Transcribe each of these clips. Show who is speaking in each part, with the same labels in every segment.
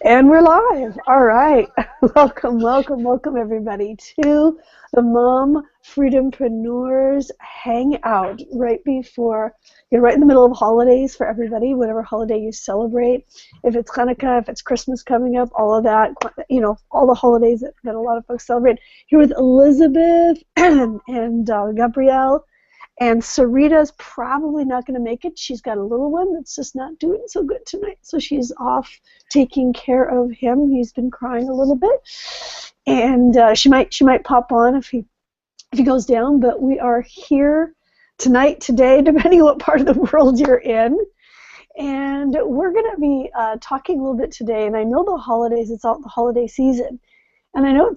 Speaker 1: And we're live. All right. Welcome, welcome, welcome everybody to the Mumfreedompreneurs Hangout right before, right in the middle of holidays for everybody, whatever holiday you celebrate. If it's Hanukkah, if it's Christmas coming up, all of that, all the holidays that a lot of folks celebrate. Here with Elizabeth and Gabrielle. And Sarita's probably not going to make it. She's got a little one that's just not doing so good tonight. So she's off taking care of him. He's been crying a little bit. And she might pop on if he goes down. But we are here tonight, today, depending on what part of the world you're in. And we're going to be talking a little bit today. And I know the holidays, it's all the holiday season. And I know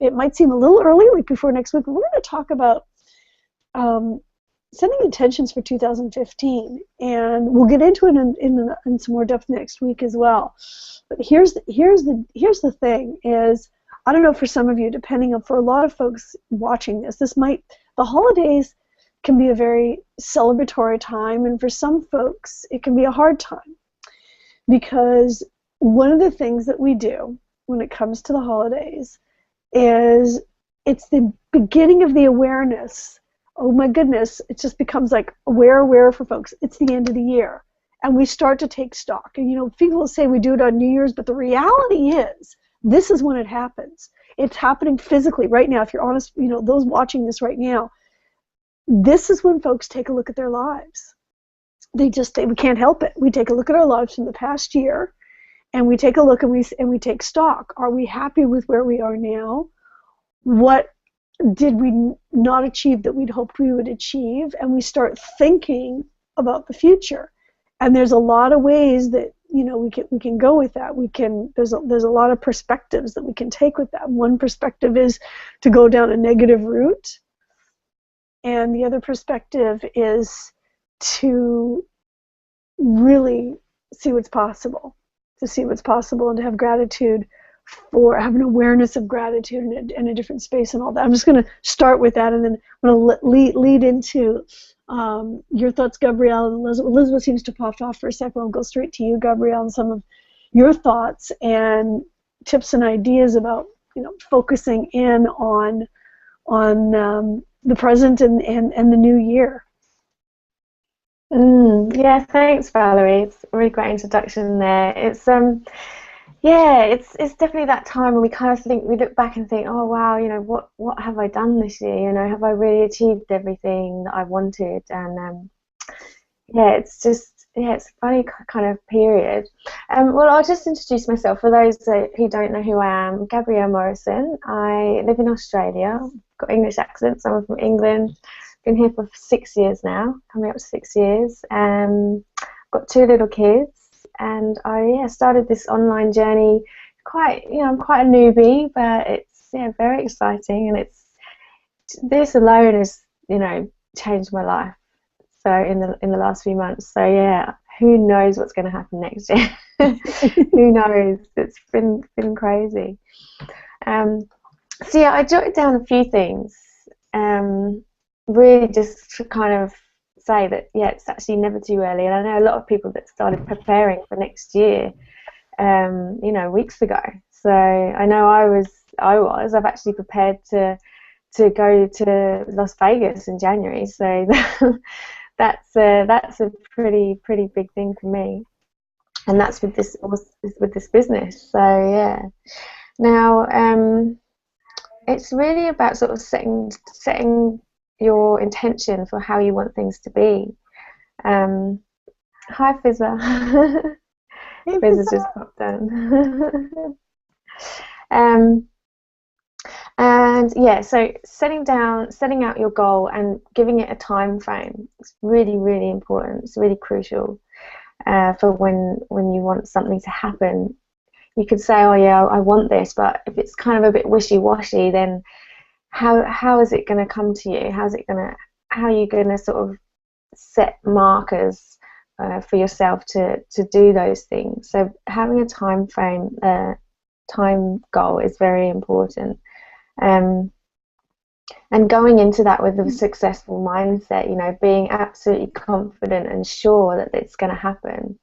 Speaker 1: it might seem a little early, like before next week, but we're going to talk about setting intentions for 2015, and we'll get into it in some more depth next week as well. But here's the thing is, I don't know, for some of you, depending on, for a lot of folks watching the holidays can be a very celebratory time, and for some folks it can be a hard time, because one of the things that we do when it comes to the holidays is it's the beginning of the awareness. Oh my goodness, it just becomes like aware for folks. It's the end of the year, and we start to take stock. And people say we do it on New Year's, but the reality is this is when it happens. It's happening physically right now. If you're honest, those watching this right now, this is when folks take a look at their lives. We can't help it. We take a look at our lives from the past year, and we take a look and we take stock. Are we happy with where we are now? What did we not achieve that we'd hoped we would achieve? And we start thinking about the future. And there's a lot of ways that we can go with that. There's a lot of perspectives that we can take with that. One perspective is to go down a negative route, and the other perspective is to really see what's possible, and to have gratitude, for have an awareness of gratitude and a different space and all that. I'm just going to start with that, and then I'm going to lead into your thoughts, Gabrielle and Elizabeth. Elizabeth seems to have popped off for a second. I'll go straight to you, Gabrielle, and some of your thoughts and tips and ideas about focusing in on the present and the new year.
Speaker 2: Yeah, thanks, Valerie. It's a really great introduction there. It's definitely that time when we look back and think, oh wow, what have I done this year? Have I really achieved everything that I wanted? And it's a funny kind of period. Well, I'll just introduce myself for those who don't know who I am. Gabrielle Morrison. I live in Australia. Got English accent, so I'm from England. Been here for 6 years now, coming up to 6 years. Got 2 little kids. And I started this online journey I'm quite a newbie, but it's very exciting, and this alone has changed my life. So in the last few months, so who knows what's going to happen next year? Who knows? It's been crazy. I jotted down a few things, really just to kind of say that it's actually never too early. And I know a lot of people that started preparing for next year weeks ago. So I know I've actually prepared to go to Las Vegas in January. So that's a pretty big thing for me, and that's with this business. So now it's really about sort of setting your intention for how you want things to be. Hi, Fizza.
Speaker 1: Hey,
Speaker 2: Fizza just popped down. So setting out your goal and giving it a time frame is really, really important. It's really crucial for when you want something to happen. You could say, oh yeah, I want this, but if it's kind of a bit wishy-washy, then how is it going to come to you? How are you going to sort of set markers for yourself to do those things? So having a time frame, time goal is very important, and going into that with a successful mindset, being absolutely confident and sure that it's going to happen.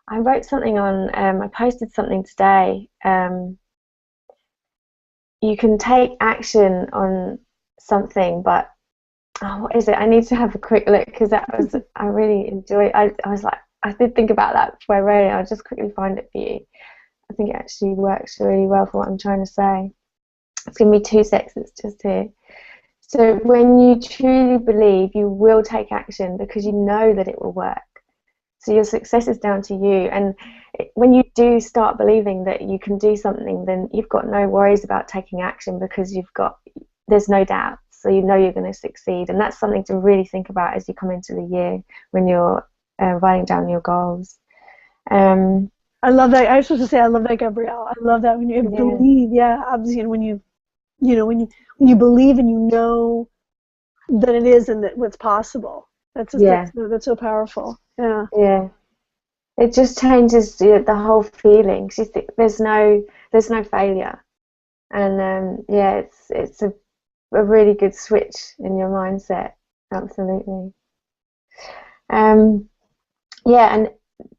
Speaker 2: I wrote something on, I posted something today. You can take action on something, but what is it? I need to have a quick look because I really enjoy. I was like, I did think about that before I wrote it. I'll just quickly find it for you. I think it actually works really well for what I'm trying to say. It's gonna be 2 seconds. It's just here. So when you truly believe, you will take action because you know that it will work. So your success is down to you. And when you do start believing that you can do something, then you've got no worries about taking action because there's no doubt. So you know you're going to succeed. And that's something to really think about as you come into the year when you're writing down your goals.
Speaker 1: I love that. I was supposed to say I love that, Gabrielle. I love that when you believe. Yeah, obviously, and when you believe and you know that it is and that what's possible. That's so powerful. Yeah.
Speaker 2: Yeah. It just changes the whole feeling. There's no failure, and it's a really good switch in your mindset. Absolutely. And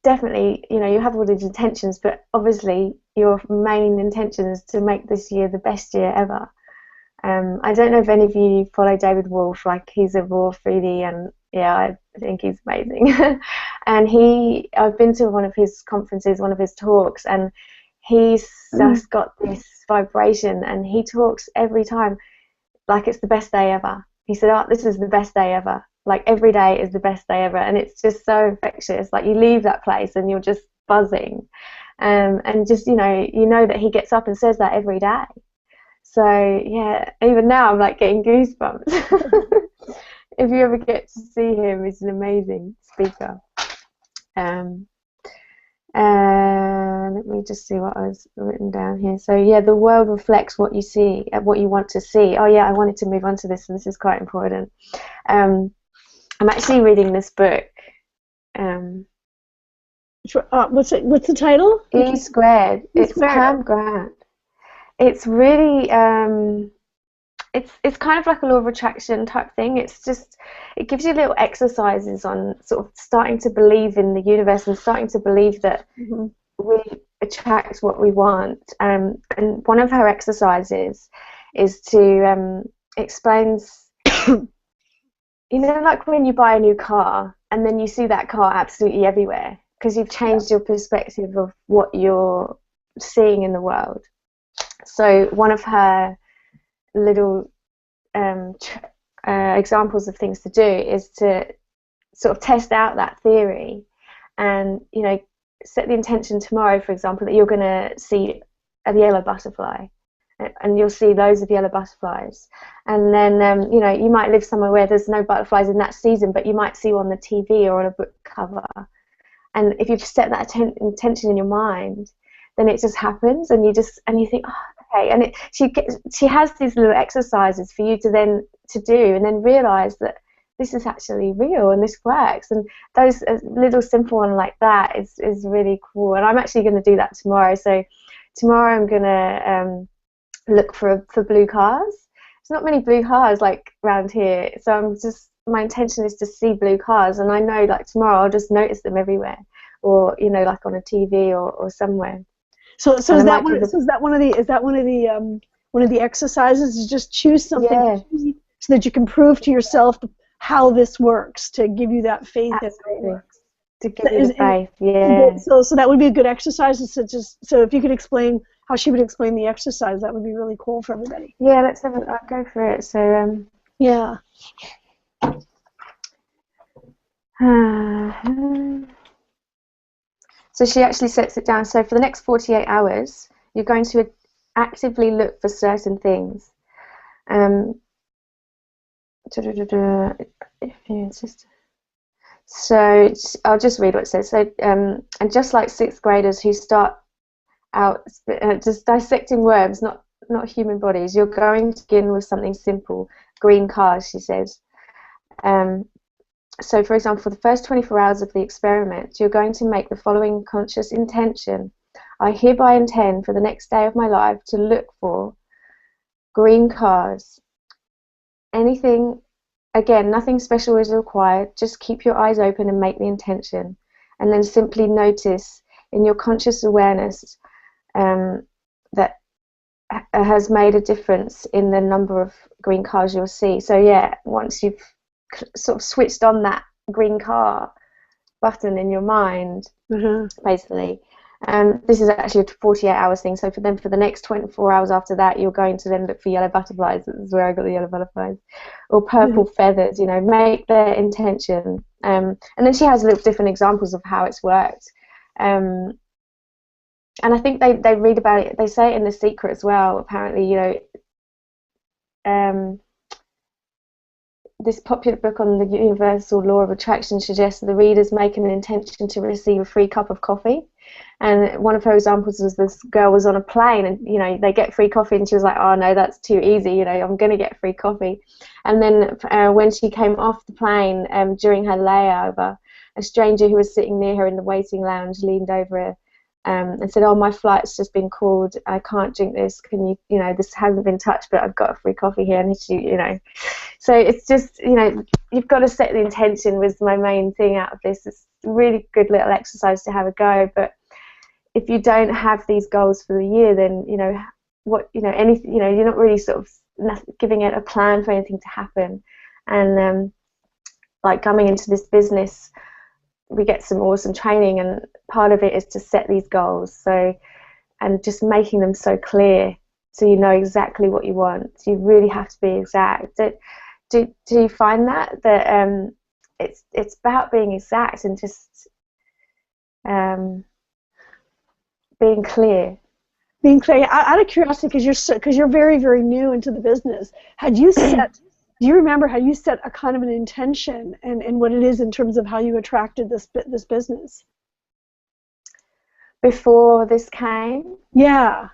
Speaker 2: definitely, you have all these intentions, but obviously your main intention is to make this year the best year ever. I don't know if any of you follow David Wolf. Like, he's a raw foodie, and I think he's amazing. And I've been to one of his conferences, one of his talks, and he's just got this vibration, and he talks every time like it's the best day ever. He said, "Oh, this is the best day ever. Like, every day is the best day ever," and it's just so infectious. Like, you leave that place and you're just buzzing, and just you know that he gets up and says that every day. So yeah, even now I'm like getting goosebumps. If you ever get to see him, he's an amazing speaker. Let me just see what I was written down here. So yeah, the world reflects what you see, what you want to see. Oh yeah, I wanted to move on to this, and this is quite important. I'm actually reading this book.
Speaker 1: What's the title?
Speaker 2: E Squared. It's Pam Grant. It's really it's kind of like a law of attraction type thing. It gives you little exercises on sort of starting to believe in the universe and starting to believe that we attract what we want. And one of her exercises is to explains, like when you buy a new car and then you see that car absolutely everywhere because you've changed your perspective of what you're seeing in the world. So one of her little examples of things to do is to sort of test out that theory and, set the intention tomorrow, for example, that you're going to see a yellow butterfly, and you'll see loads of yellow butterflies. And then, you might live somewhere where there's no butterflies in that season, but you might see one on the TV or on a book cover. And if you've set that intention in your mind, then it just happens, and you think, oh, okay. And she has these little exercises for you to do, and then realize that this is actually real and this works. And those little simple one like that is really cool. And I'm actually going to do that tomorrow. So tomorrow I'm going to look for blue cars. There's not many blue cars like around here, so my intention is to see blue cars, and I know like tomorrow I'll just notice them everywhere, or like on a TV or somewhere.
Speaker 1: So is that one of the exercises? Is just choose something so that you can prove to yourself how this works, to give you that faith that it works.
Speaker 2: To give you the faith, yeah.
Speaker 1: So that would be a good exercise. So if you could explain how she would explain the exercise, that would be really cool for everybody.
Speaker 2: Yeah, I'll go for it. So
Speaker 1: yeah.
Speaker 2: So she actually sets it down. So for the next 48 hours, you're going to actively look for certain things. So I'll just read what it says. So, and just like sixth graders who start out just dissecting worms, not human bodies, you're going to begin with something simple, green cars, she says. So, for example, for the first 24 hours of the experiment, you're going to make the following conscious intention. I hereby intend for the next day of my life to look for green cars. Anything, again, nothing special is required. Just keep your eyes open and make the intention. and then simply notice in your conscious awareness that has made a difference in the number of green cars you'll see. So yeah, once you've sort of switched on that green car button in your mind, basically, this is actually a 48 hours thing, so for the next 24 hours after that, you're going to then look for yellow butterflies. This is where I got the yellow butterflies, or purple feathers, you know, make their intention. And then she has little different examples of how it's worked. And I think they read about it, they say it in The Secret as well, apparently, you know. This popular book on the universal law of attraction suggests that the readers make an intention to receive a free cup of coffee. And one of her examples was this girl was on a plane, and you know, they get free coffee, and she was like, oh no, that's too easy, you know, I'm going to get free coffee. And then when she came off the plane during her layover, a stranger who was sitting near her in the waiting lounge leaned over her and said, oh, my flight's just been called, I can't drink this, can you, you know, this hasn't been touched, but I've got a free coffee here. And she, you know, so it's just, you know, you've got to set the intention was my main thing out of this. It's a really good little exercise to have a go, but if you don't have these goals for the year, then, you know, what, you know, anything, you know, you're not really sort of giving it a plan for anything to happen. And like coming into this business, we get some awesome training, and part of it is to set these goals, so, and just making them so clear so you know exactly what you want. So you really have to be exact. Do you find that it's about being exact and just being clear?
Speaker 1: Being clear. Out of curiosity, because you're very, very new into the business, had you set do you remember how you set a kind of an intention and what it is in terms of how you attracted this business?
Speaker 2: Before this came?
Speaker 1: Yeah.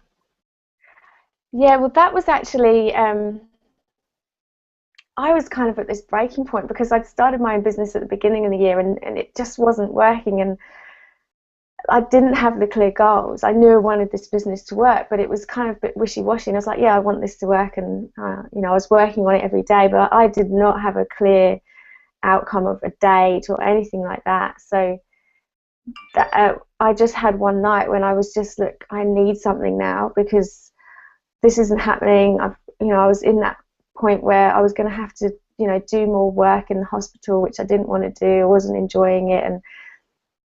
Speaker 2: Yeah, well, that was actually, I was kind of at this breaking point because I'd started my own business at the beginning of the year, and it just wasn't working, and I didn't have the clear goals. I knew I wanted this business to work, but it was kind of a bit wishy-washy, and I was like, yeah, I want this to work, and you know, I was working on it every day, but I did not have a clear outcome of a date or anything like that. So I just had one night when I was just, look, I need something now because this isn't happening. I was in that point where I was going to have to, you know, do more work in the hospital, which I didn't want to do. I wasn't enjoying it, and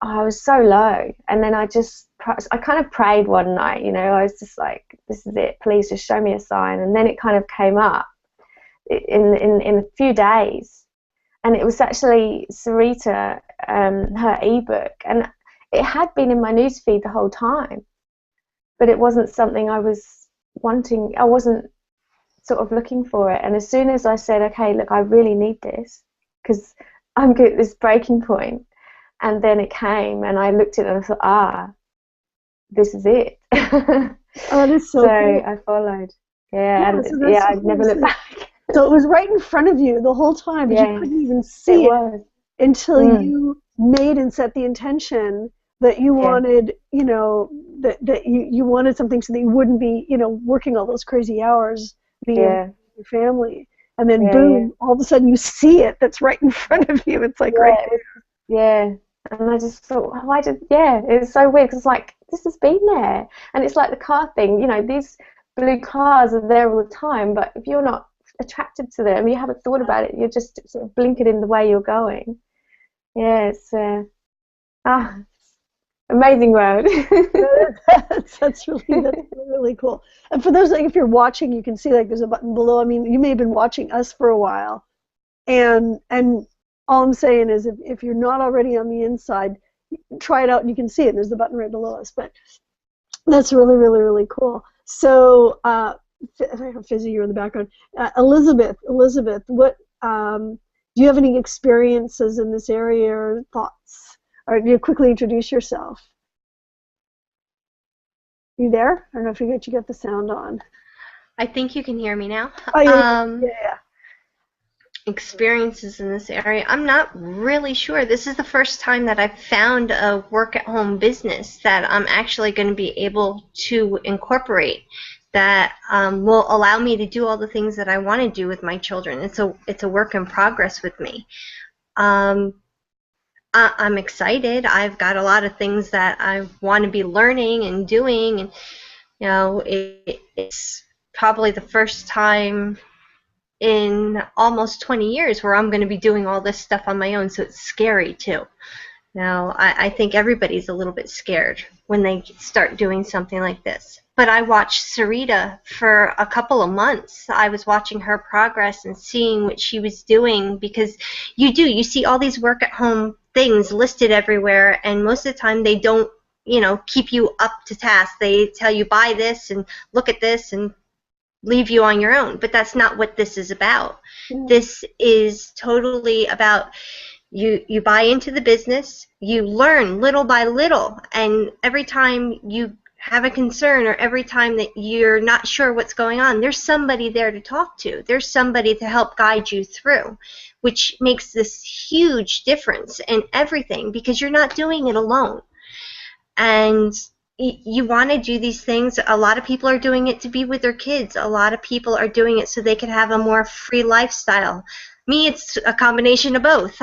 Speaker 2: I was so low. And then I kind of prayed one night, you know, I was just like, this is it, please just show me a sign. And then it kind of came up in a few days, and it was actually Sarita, her ebook, and it had been in my newsfeed the whole time, but it wasn't something I was wanting. I wasn't sort of looking for it. And as soon as I said, okay, look, I really need this because I'm at this breaking point, and then it came, and I looked at it and I thought, this is it.
Speaker 1: Oh, that is so cool.
Speaker 2: I followed. Yeah, and
Speaker 1: so
Speaker 2: yeah, I'd never looked back.
Speaker 1: So it was right in front of you the whole time, but you couldn't even see it until you made and set the intention that you wanted, you know, that you wanted something so that you wouldn't be, you know, working all those crazy hours being with your family. And then boom, all of a sudden you see it that's right in front of you. It's like right there.
Speaker 2: Yeah. And I just thought, it's so weird because it's like, this has been there. And it's like the car thing, you know, these blue cars are there all the time, but if you're not attracted to them, you haven't thought about it, you're just sort of blinkered in the way you're going. Yeah, it's amazing world.
Speaker 1: that's really cool. And for those, like, if you're watching, you can see like there's a button below. I mean, you may have been watching us for a while, and all I'm saying is if you're not already on the inside, try it out and you can see it. There's the button right below us. But that's really, really, really cool. So, Fizzy, you're in the background. Elizabeth, what do you have any experiences in this area or thoughts? Or do you quickly introduce yourself? You there? I don't know if you get the sound on.
Speaker 3: I think you can hear me now.
Speaker 1: Oh, yeah.
Speaker 3: Experiences in this area. I'm not really sure. This is the first time that I've found a work-at-home business that I'm actually going to be able to incorporate that will allow me to do all the things that I want to do with my children. It's a work in progress with me. I'm excited. I've got a lot of things that I want to be learning and doing, and it's probably the first time in almost 20 years where I'm going to be doing all this stuff on my own, so it's scary too. Now, I think everybody's a little bit scared when they start doing something like this. But I watched Sarita for a couple of months. I was watching her progress and seeing what she was doing, because you see all these work at home things listed everywhere, and most of the time they don't, keep you up to task. They tell you buy this and look at this and leave you on your own. But that's not what this is about. This is totally about you buy into the business, you learn little by little, and every time you have a concern or every time that you're not sure what's going on, there's somebody there to talk to. There's somebody to help guide you through, which makes this huge difference in everything, because you're not doing it alone. And you want to do these things. A lot of people are doing it to be with their kids. A lot of people are doing it so they can have a more free lifestyle. Me, it's a combination of both.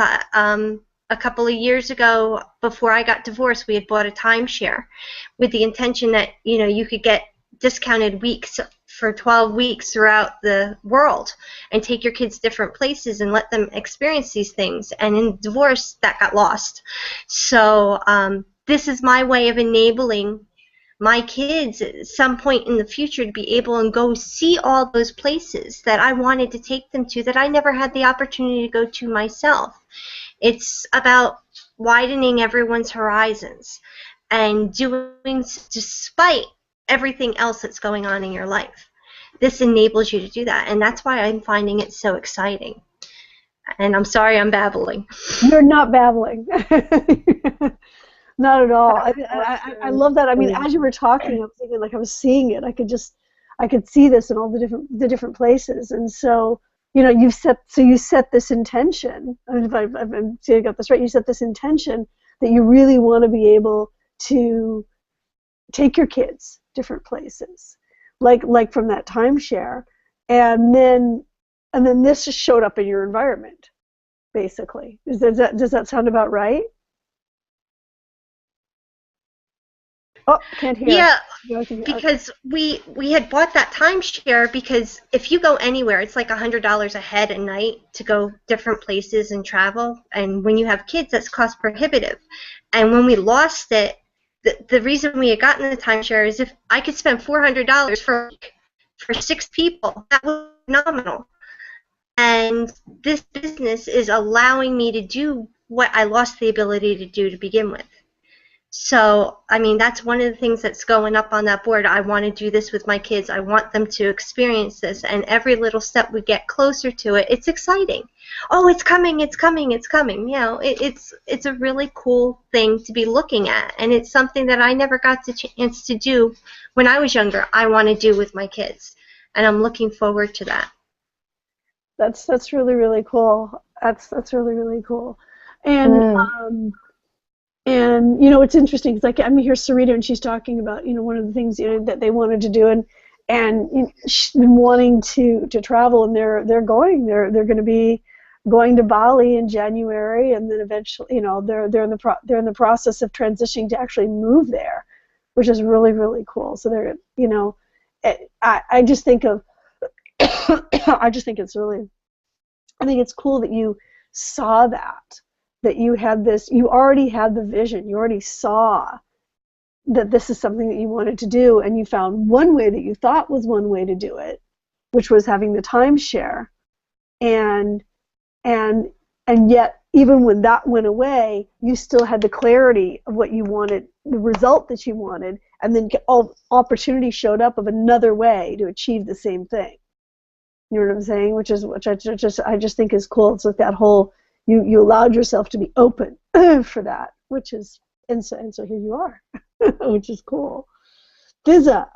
Speaker 3: A couple of years ago, before I got divorced, we had bought a timeshare with the intention that you could get discounted weeks for 12 weeks throughout the world and take your kids different places and let them experience these things. And in divorce, that got lost. So this is my way of enabling my kids at some point in the future to be able and go see all those places that I wanted to take them to that I never had the opportunity to go to myself. It's about widening everyone's horizons and doing despite everything else that's going on in your life. This enables you to do that, and that's why I'm finding it so exciting. And I'm sorry I'm babbling.
Speaker 1: You're not babbling. Not at all. I love that. I mean, as you were talking, I was thinking, like, I was seeing it. I could see this in all the different places. And so, you set this intention. I mean, if I'm saying I got this right, you set this intention that you really want to be able to take your kids different places, like from that timeshare, and then this just showed up in your environment, basically. Does that sound about right? Oh, can't hear.
Speaker 3: Yeah, because we had bought that timeshare, because if you go anywhere, it's like $100 a head a night to go different places and travel. And when you have kids, that's cost prohibitive. And when we lost it, the reason we had gotten the timeshare is if I could spend $400 for 6 people, that was phenomenal. And this business is allowing me to do what I lost the ability to do to begin with. So, I mean, that's one of the things that's going up on that board. I want to do this with my kids. I want them to experience this. And every little step we get closer to it, it's exciting. Oh, it's coming, it's coming, it's coming. It's a really cool thing to be looking at. And it's something that I never got the chance to do when I was younger. I want to do with my kids. And I'm looking forward to that.
Speaker 1: That's really, really cool. That's really, really cool. And and it's interesting because I'm here Sarita, and she's talking about one of the things that they wanted to do, and she's been wanting to travel, and they're going to be going to Bali in January, and then eventually they're in the process of transitioning to actually move there, which is really, really cool. So they're I just think it's cool that you saw that you had this, you already had the vision, you already saw that this is something that you wanted to do, and you found one way that you thought was one way to do it, which was having the timeshare, and yet even when that went away, you still had the clarity of what you wanted, the result that you wanted, and then all opportunity showed up of another way to achieve the same thing. You know what I'm saying? Which I just think is cool. It's like that whole, you allowed yourself to be open for that, which is, and so here you are, which is cool. Diza,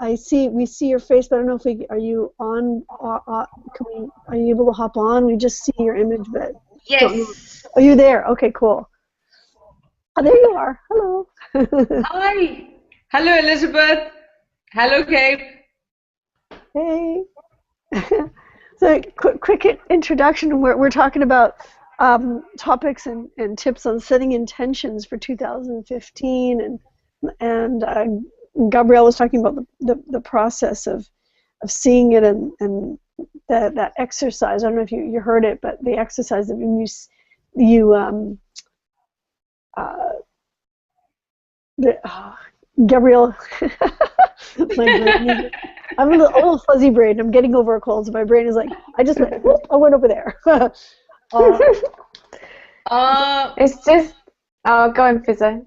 Speaker 1: we see your face, but I don't know if are you on? Are you able to hop on? We just see your image, but
Speaker 3: yes.
Speaker 1: Oh, you're there. Okay, cool. Oh, there you are. Hello.
Speaker 4: Hi. Hello, Elizabeth. Hello, Gabe.
Speaker 1: Hey. So, quick introduction. We're talking about topics and tips on setting intentions for 2015, and Gabrielle was talking about the process of seeing it, and that exercise. I don't know if you heard it, but the exercise that when Gabrielle, my brain I'm a little fuzzy brain. I'm getting over a cold, so my brain is like, I just went, whoop, I went over there.
Speaker 2: It's just, go on, Fizza.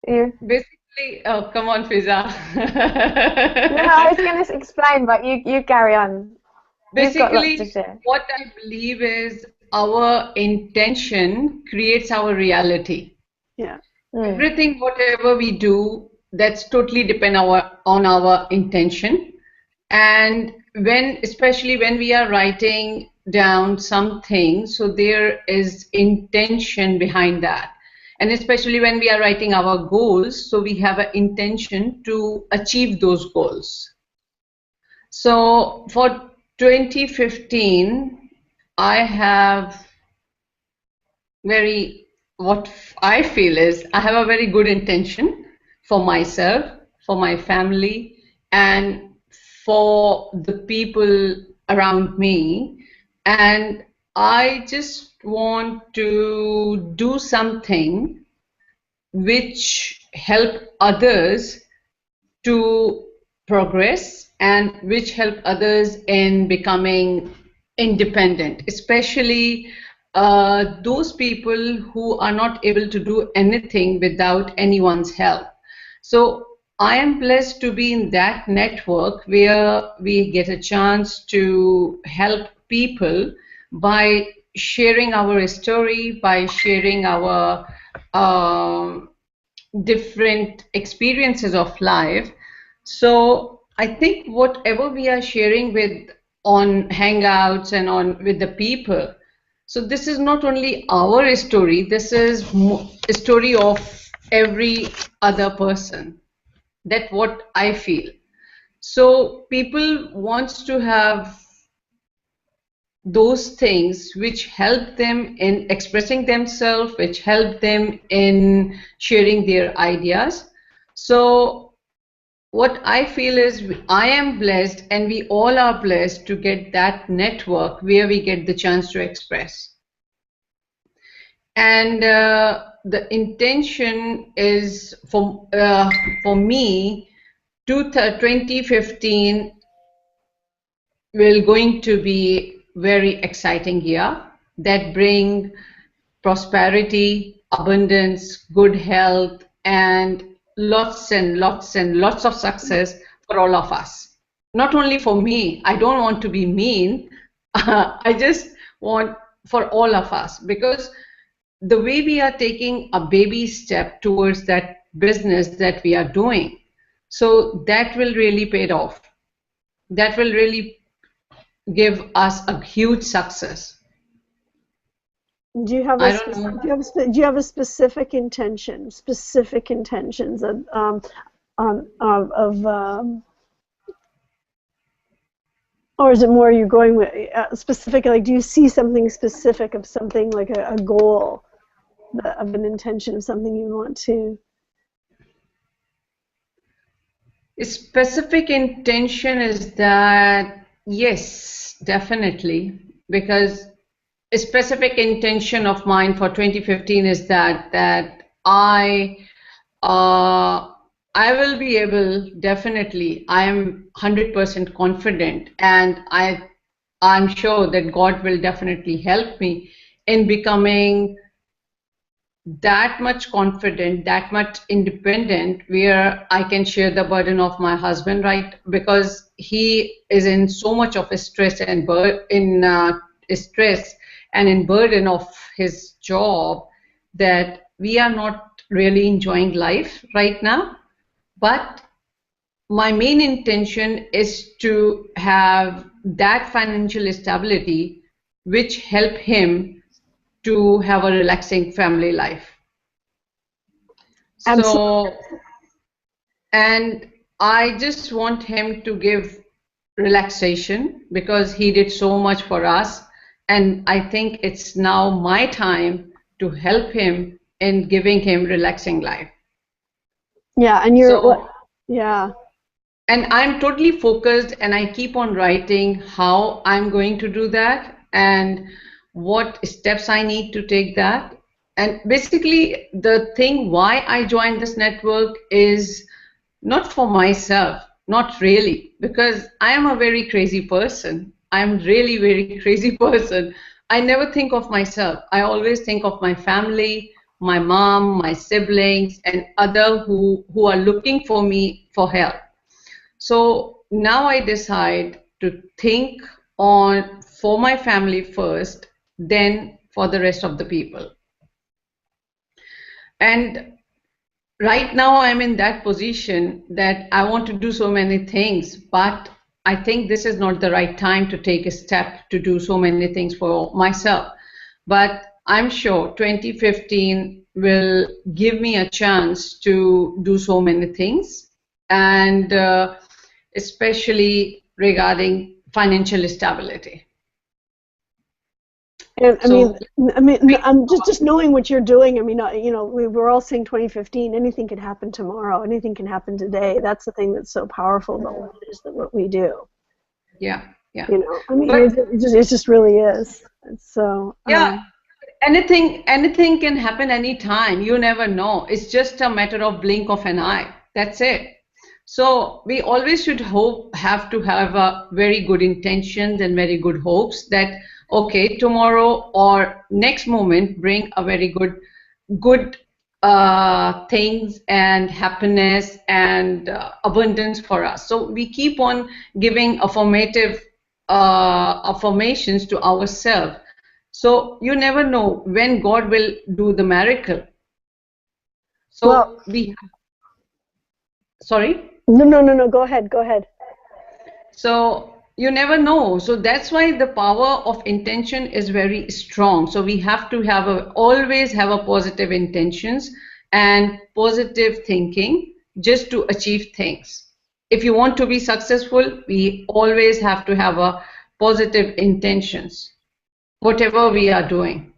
Speaker 2: You.
Speaker 4: Basically, oh, come on, Fiza.
Speaker 2: No, I was going to explain, but you carry on. You've got lots to
Speaker 4: Basically,
Speaker 2: share.
Speaker 4: what I believe is our intention creates our reality.
Speaker 1: Yeah.
Speaker 4: Everything, whatever we do, that's totally depend on our intention. And especially when we are writing down something, so there is intention behind that. And especially when we are writing our goals, so we have an intention to achieve those goals. So for 2015, I have what I feel is I have a very good intention for myself, for my family, and for the people around me. And I just want to do something which help others to progress and which help others in becoming independent, especially those people who are not able to do anything without anyone's help. So I am blessed to be in that network where we get a chance to help people by sharing our story, by sharing our different experiences of life. So I think whatever we are sharing on Hangouts and with the people, so this is not only our story, this is a story of every other person. That's what I feel. So people wants to have those things which help them in expressing themselves, which help them in sharing their ideas. So what I feel is I am blessed, and we all are blessed to get that network where we get the chance to express. And the intention is for me, 2015 will going to be very exciting year that bring prosperity, abundance, good health, and lots and lots and lots of success for all of us. Not only for me, I don't want to be mean, I just want for all of us, because the way we are taking a baby step towards that business that we are doing, so that will really pay off. That will really give us a huge success.
Speaker 1: Do you have a specific intention? Specific intentions or is it more you're going with specific? Like, do you see something specific of something like a goal of an intention of something you want to?
Speaker 4: A specific intention is that, yes, definitely, because a specific intention of mine for 2015 is that I will be able, definitely, I am 100% confident, and I'm sure that God will definitely help me in becoming that much confident, that much independent, where I can share the burden of my husband, right? Because he is in so much of a stress and in burden of his job that we are not really enjoying life right now. But my main intention is to have that financial stability which help him to have a relaxing family life.
Speaker 1: Absolutely.
Speaker 4: So, and I just want him to give relaxation, because he did so much for us, And I think it's now my time to help him in giving him relaxing life.
Speaker 1: Yeah, and
Speaker 4: So,
Speaker 1: yeah.
Speaker 4: and I'm totally focused, and I keep on writing how I'm going to do that and what steps I need to take that. And basically, the thing why I joined this network is not for myself, not really, because I am a very crazy person. I'm really very crazy person. I never think of myself. I always think of my family, my mom, my siblings, and other who are looking for me for help. So now I decide to think on for my family first, then for the rest of the people. And right now I'm in that position that I want to do so many things, but I think this is not the right time to take a step to do so many things for myself. But I'm sure 2015 will give me a chance to do so many things, and especially regarding financial stability.
Speaker 1: And
Speaker 4: So,
Speaker 1: I'm just knowing what you're doing. I mean, we're all saying 2015. Anything can happen tomorrow. Anything can happen today. That's the thing that's so powerful about what it is that what we do.
Speaker 4: yeah, yeah.
Speaker 1: I mean,
Speaker 4: But
Speaker 1: it just really is. So
Speaker 4: yeah, anything can happen anytime. You never know. It's just a matter of blink of an eye. That's it. So we always should have to have a very good intentions and very good hopes that okay, tomorrow or next moment bring a very good things and happiness and abundance for us. So we keep on giving affirmative affirmations to ourselves. So you never know when God will do the miracle.
Speaker 1: well,
Speaker 4: So sorry?
Speaker 1: no. Go ahead.
Speaker 4: So you never know. So that's why the power of intention is very strong. So we have to always have a positive intentions and positive thinking just to achieve things. If you want to be successful, we always have to have a positive intentions, whatever we are doing.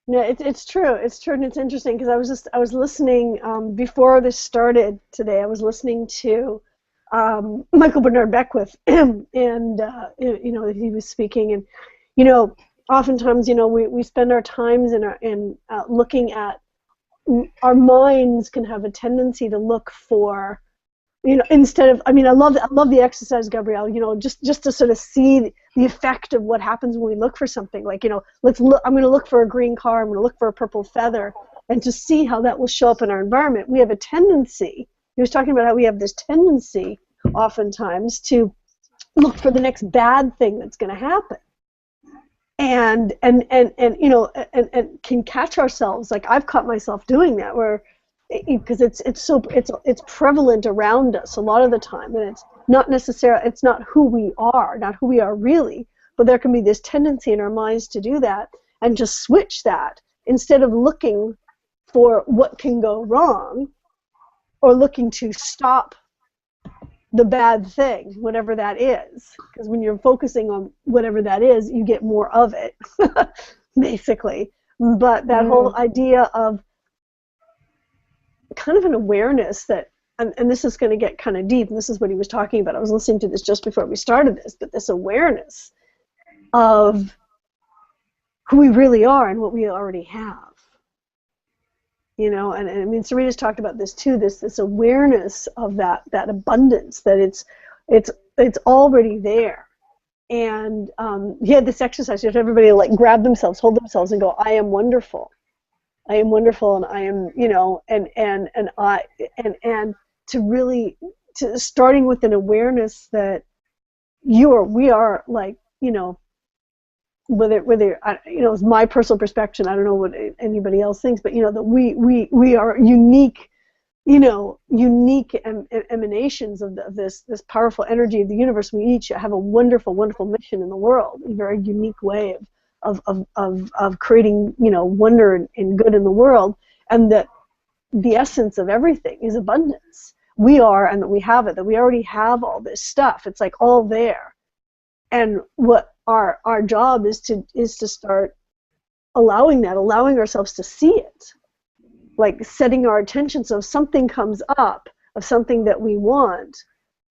Speaker 1: No, it's true. It's true, and it's interesting because I was listening before this started today. I was listening to Michael Bernard Beckwith, and he was speaking, and oftentimes we spend our times in looking at our minds can have a tendency to look for instead of, I love the exercise, Gabrielle, just to sort of see the effect of what happens when we look for something, like, let's look, I'm going to look for a green car, I'm going to look for a purple feather, and to see how that will show up in our environment. We have a tendency, he was talking about how we have this tendency oftentimes to look for the next bad thing that's going to happen. And can catch ourselves, like I've caught myself doing that, where because it's prevalent around us a lot of the time, and it's not who we are really, but there can be this tendency in our minds to do that and just switch that instead of looking for what can go wrong or looking to stop the bad thing, whatever that is, because when you're focusing on whatever that is, you get more of it, basically. But that whole idea of kind of an awareness that, and this is going to get kind of deep, and this is what he was talking about. I was listening to this just before we started this, but this awareness of who we really are and what we already have. And I mean, Serena's talked about this too, this awareness of that abundance, that it's already there. And he had this exercise, everybody like grab themselves, hold themselves, and go, I am wonderful. I am wonderful, and I am, and to really, starting with an awareness that we are like, whether it's my personal perspective, I don't know what anybody else thinks, but that we are unique, unique emanations of this powerful energy of the universe. We each have a wonderful, wonderful mission in the world, a very unique way of creating, wonder and good in the world, and that the essence of everything is abundance. We are, and that we have it, that we already have all this stuff. It's like all there. And what our job is to start allowing ourselves to see it, like setting our attention. So if something comes up of something that we want,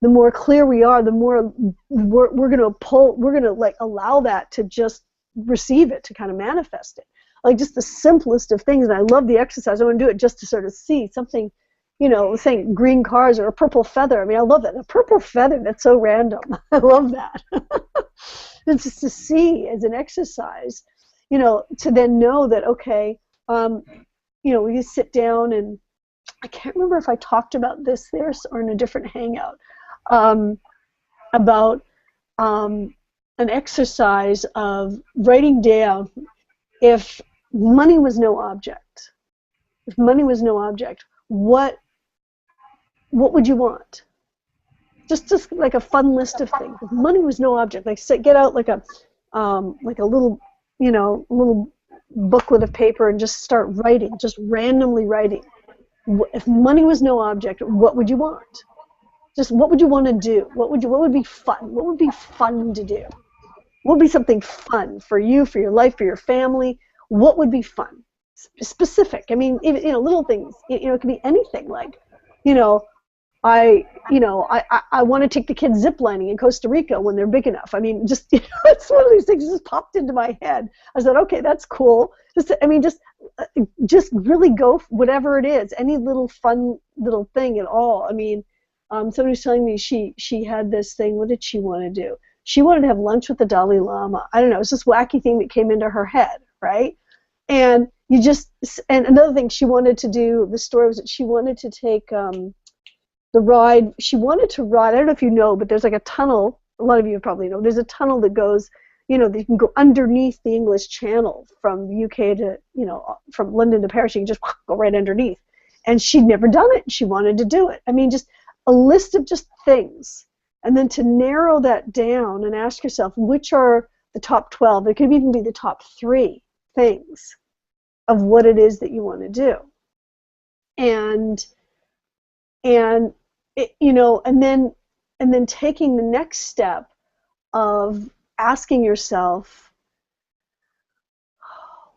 Speaker 1: the more clear we are, the more we're going to like allow that to just receive it, to kind of manifest it. Like just the simplest of things. And I love the exercise. I want to do it just to sort of see something, saying green cars or a purple feather. I mean, I love that. A purple feather, that's so random. I love that. It's just to see as an exercise, to then know that, okay, we sit down, and I can't remember if I talked about this there or in a different Hangout, about an exercise of writing down, if money was no object, what would you want? Just like a fun list of things. If money was no object, like get out like a little little booklet of paper and just start writing, just randomly writing. If money was no object, what would you want? Just what would you want to do? What would be fun? What would be fun to do? What would be something fun for you, for your life, for your family? What would be fun? Specific. I mean, little things. It could be anything. Like, I want to take the kids ziplining in Costa Rica when they're big enough. I mean, just it's one of these things that just popped into my head. I said, okay, that's cool. Just really go for whatever it is, any little fun little thing at all. I mean, somebody was telling me she had this thing. What did she want to do? She wanted to have lunch with the Dalai Lama. I don't know. It's this wacky thing that came into her head, right? And and another thing she wanted to do. The story was that she wanted to take the ride. She wanted to ride. I don't know if you know, but there's like a tunnel. A lot of you probably know. There's a tunnel that goes. That you can go underneath the English Channel from the UK to, from London to Paris. You can just go right underneath. And she'd never done it. She wanted to do it. I mean, just a list of just things. And then to narrow that down and ask yourself, which are the top 12? It could even be the top 3 things of what it is that you want to do. And it, and then taking the next step of asking yourself,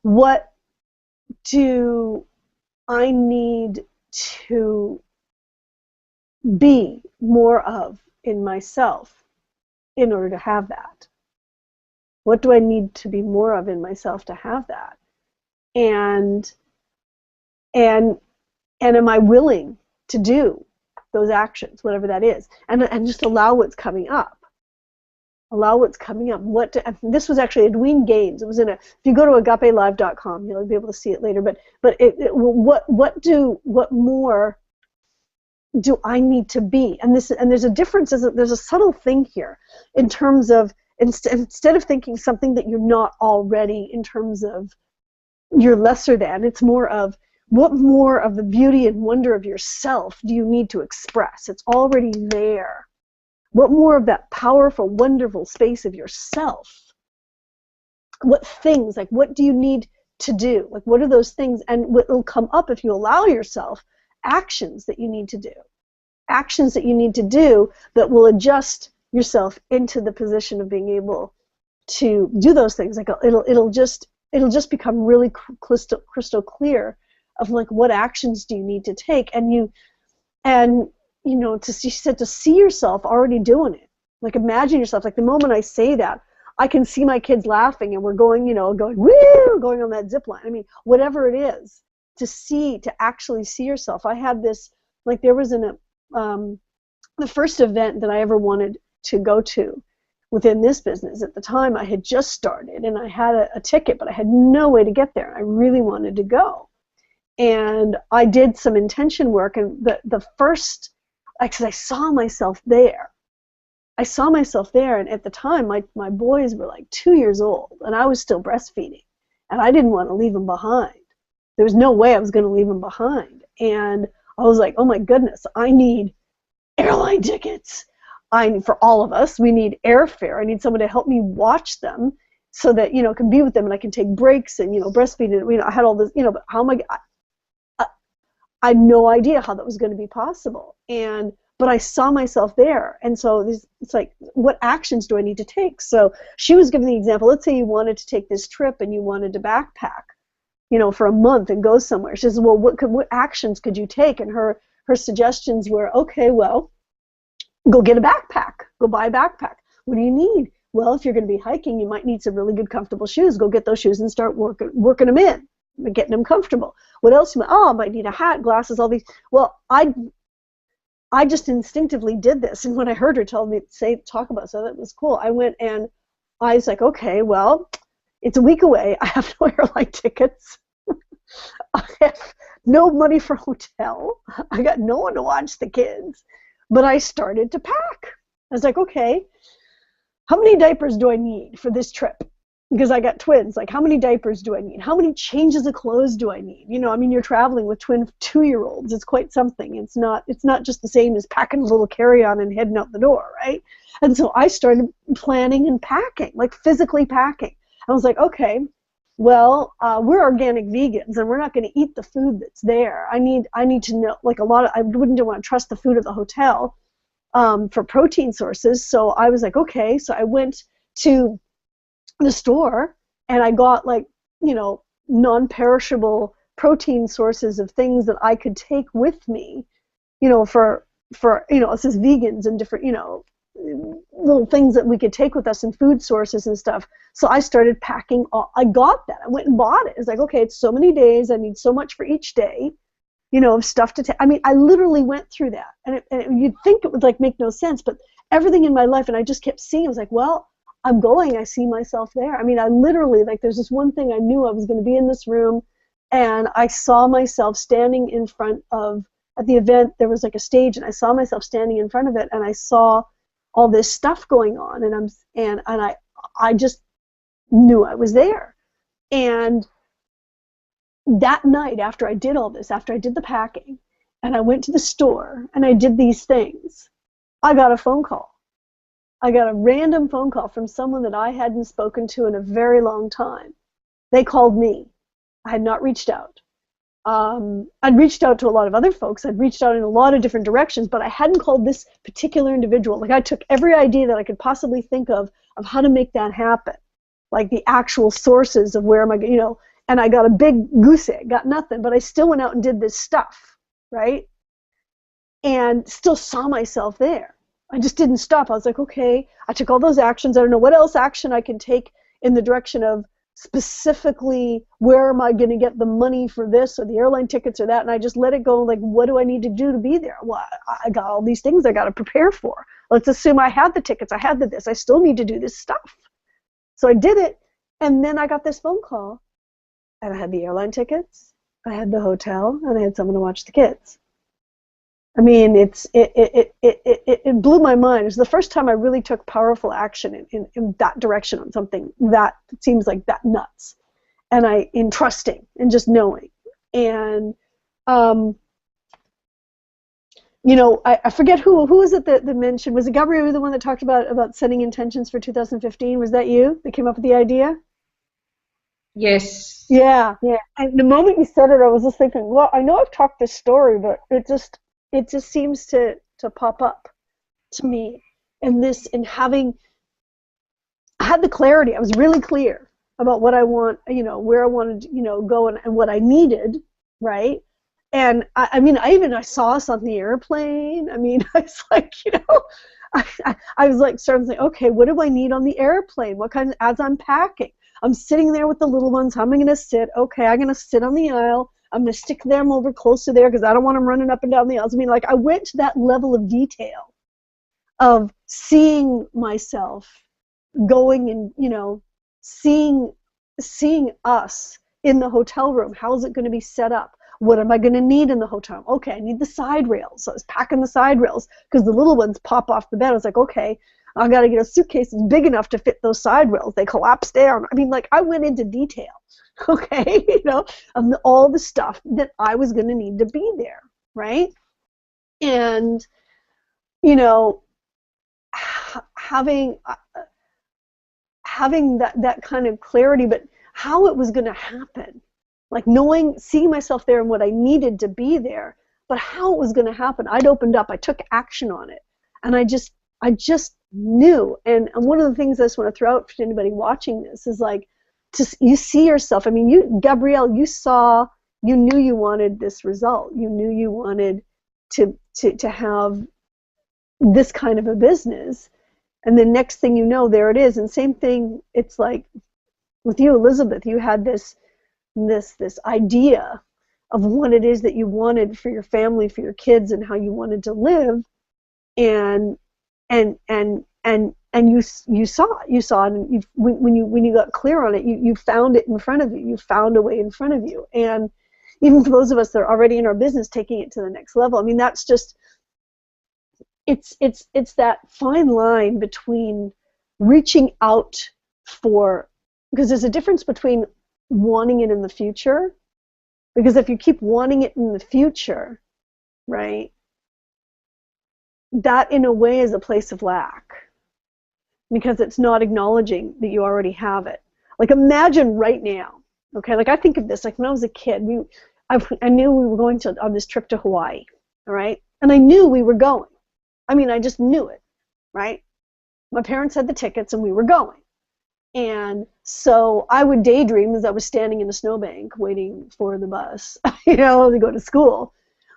Speaker 1: what do I need to be more of in myself in order to have that? What do I need to be more of in myself to have that? And am I willing to do those actions, whatever that is, and just allow what's coming up. Allow what's coming up. This was actually Edwene Gaines. It was if you go to agapelive.com, you'll be able to see it later. But what more do I need to be? And there's a difference. There's a subtle thing here in terms of instead of thinking something that you're not already in terms of you're lesser than. It's more of what more of the beauty and wonder of yourself do you need to express? It's already there. What more of that powerful, wonderful space of yourself? What things, like what do you need to do? Like what are those things? And what will come up if you allow yourself, actions that you need to do. Actions that you need to do that will adjust yourself into the position of being able to do those things. Like it'll just become really crystal clear of like what actions do you need to take, she said to see yourself already doing it. Like imagine yourself, like the moment I say that, I can see my kids laughing and we're going, going woo, going on that zip line. I mean, whatever it is, to actually see yourself. I had this, like there was the first event that I ever wanted to go to within this business. At the time I had just started and I had a ticket, but I had no way to get there. I really wanted to go. And I did some intention work, and the first, because I saw myself there. And at the time, my boys were like 2 years old, and I was still breastfeeding, and I didn't want to leave them behind. There was no way I was going to leave them behind. And I was like, oh my goodness, I need airline tickets. For all of us, we need airfare. I need someone to help me watch them so that, I can be with them and I can take breaks and, breastfeed. And, I had all this, but how am I had no idea how that was going to be possible. But but I saw myself there. And so it's like, what actions do I need to take? So she was giving the example, let's say you wanted to take this trip and you wanted to backpack, you know, for a month and go somewhere. She says, well, what actions could you take? And her suggestions were, okay, well, go get a backpack. Go buy a backpack. What do you need? Well, if you're going to be hiking, you might need some really good, comfortable shoes. Go get those shoes and start working them in, getting them comfortable. What else? I might need a hat, glasses, all these. Well, I just instinctively did this, and when I heard her talk about it, so that was cool. I went and I was like, okay, well, it's a week away. I have no airline tickets. I have no money for hotel. I got no one to watch the kids. But I started to pack. I was like, okay, how many diapers do I need for this trip? Because I got twins. Like, how many diapers do I need? How many changes of clothes do I need? You know, I mean, you're traveling with twin 2-year-olds. It's quite something. It's not just the same as packing a little carry-on and heading out the door, right? And so I started planning and packing, like physically packing. I was like, okay, well, we're organic vegans, and we're not going to eat the food that's there. I need to know, like, I wouldn't want to trust the food at the hotel for protein sources. So I was like, okay. So I went to the store and I got, like, you know, non-perishable protein sources of things that I could take with me, you know, for you know, it says vegans and different, you know, little things that we could take with us and food sources and stuff. So I started packing. I got that. I went and bought it. It's like, okay, it's so many days. I need so much for each day, you know, of stuff to take. I mean, I literally went through that, and you'd think it would, like, make no sense, but everything in my life, and I just kept seeing. I was like, well, I'm going. I see myself there. I mean, I literally, like, there's this one thing I knew I was going to be in this room, and I saw myself standing in front of, at the event, there was like a stage, and I saw myself standing in front of it, and I saw all this stuff going on, and I just knew I was there. And that night, after I did all this, after I did the packing, and I went to the store and I did these things, I got a phone call. I got a random phone call from someone that I hadn't spoken to in a very long time. They called me. I had not reached out. I'd reached out to a lot of other folks. I'd reached out in a lot of different directions, but I hadn't called this particular individual. Like, I took every idea that I could possibly think of how to make that happen, like the actual sources of where am I, you know, and I got a big goose egg, got nothing, but I still went out and did this stuff, right? And still saw myself there. I just didn't stop. I was like, okay, I took all those actions. I don't know what else action I can take in the direction of specifically where am I going to get the money for this or the airline tickets or that, and I just let it go. Like, what do I need to do to be there? Well, I got all these things I got to prepare for. Let's assume I had the tickets, I had this. I still need to do this stuff. So I did it, and then I got this phone call, and I had the airline tickets, I had the hotel, and I had someone to watch the kids. I mean, it blew my mind. It was the first time I really took powerful action in that direction on something that seems like that nuts, and in trusting and just knowing. And you know, I forget who was it that mentioned. Was it Gabrielle, the one that talked about setting intentions for 2015? Was that you that came up with the idea?
Speaker 4: Yes.
Speaker 1: Yeah. And the moment you said it, I was just thinking, well, I know I've talked this story, but it just seems to pop up to me. And I had the clarity. I was really clear about what I want, you know, where I wanted to, you know, go and what I needed, right? And I mean, I saw us on the airplane. I mean, I was like, you know, I was like starting to think, okay, what do I need on the airplane? What kind of, as I'm packing, I'm sitting there with the little ones. How am I going to sit? Okay, I'm going to sit on the aisle. I'm going to stick them over close to there because I don't want them running up and down the aisles. I mean, like, I went to that level of detail of seeing myself going and, you know, seeing us in the hotel room. How is it going to be set up? What am I going to need in the hotel? Okay, I need the side rails. So I was packing the side rails because the little ones pop off the bed. I was like, okay, I got to get a suitcase that's big enough to fit those side rails. They collapse down. I mean, like, I went into detail, okay, you know, of all the stuff that I was going to need to be there, right? And, you know, having that kind of clarity, but how it was going to happen. Like, seeing myself there and what I needed to be there, but how it was going to happen. I'd opened up, I took action on it, and I just knew. And one of the things I just want to throw out to anybody watching this is like, you see yourself. I mean, you, Gabrielle, you knew you wanted this result. You knew you wanted to have this kind of a business. And the next thing you know, there it is. And same thing, it's like with you, Elizabeth, you had this idea of what it is that you wanted for your family, for your kids, and how you wanted to live. And you saw it, and when you got clear on it, you found it in front of you. You found a way in front of you. And even for those of us that are already in our business, taking it to the next level. I mean, that's just, it's that fine line between reaching out for, because there's a difference between wanting it in the future, because if you keep wanting it in the future, right, that in a way is a place of lack, because it's not acknowledging that you already have it. Like, imagine right now, okay, like I think of this, like when I was a kid, I knew we were going on this trip to Hawaii, all right, and I knew we were going. I mean, I just knew it, right? My parents had the tickets and we were going. And so I would daydream as I was standing in a snowbank waiting for the bus, to go to school,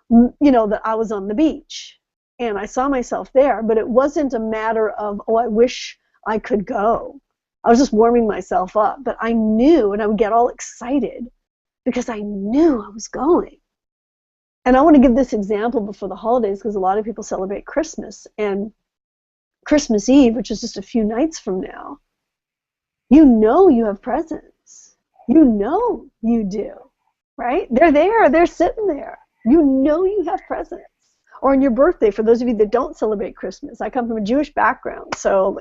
Speaker 1: that I was on the beach. And I saw myself there, but it wasn't a matter of, oh, I wish I could go. I was just warming myself up. But I knew, and I would get all excited because I knew I was going. And I want to give this example before the holidays, because a lot of people celebrate Christmas. And Christmas Eve, which is just a few nights from now, you have presents. You do, right? They're there. They're sitting there. You have presents. Or on your birthday, for those of you that don't celebrate Christmas. I come from a Jewish background, so,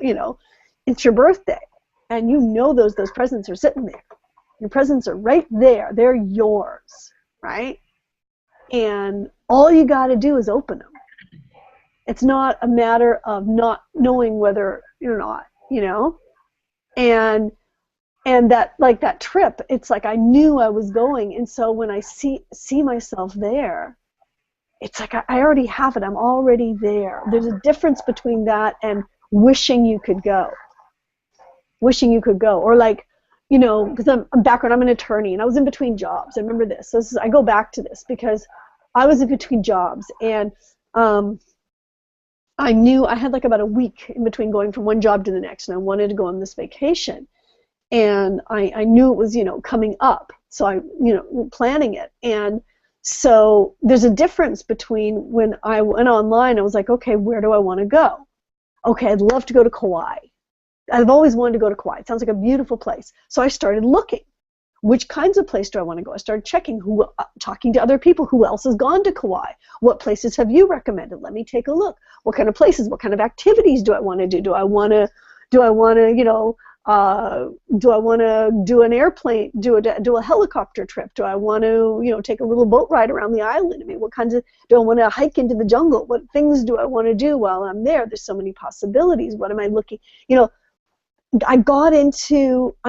Speaker 1: it's your birthday. And those presents are sitting there. Your presents are right there. They're yours, right? And all you got to do is open them. It's not a matter of not knowing whether you're not, And that, like that trip, it's like I knew I was going. And so when I see myself there, it's like I already have it. I'm already there. There's a difference between that and wishing you could go. Wishing you could go. Or like, because I'm background, I'm an attorney, and I was in between jobs. I remember this. So I go back to this because I was in between jobs, and I knew I had like about a week in between going from one job to the next, and I wanted to go on this vacation. And I knew it was, coming up. So I, planning it. And so there's a difference between when I went online, I was like, okay, where do I want to go? Okay, I'd love to go to Kauai. I've always wanted to go to Kauai. It sounds like a beautiful place. So I started looking. Which kinds of place do I want to go? I started checking, talking to other people. Who else has gone to Kauai? What places have you recommended? Let me take a look. What kind of places? What kind of activities do I want to do? Do I want to do an airplane? Do a helicopter trip? Do I want to take a little boat ride around the island? I mean, what kinds of, do I want to hike into the jungle? What things do I want to do while I'm there? There's so many possibilities. What am I looking? I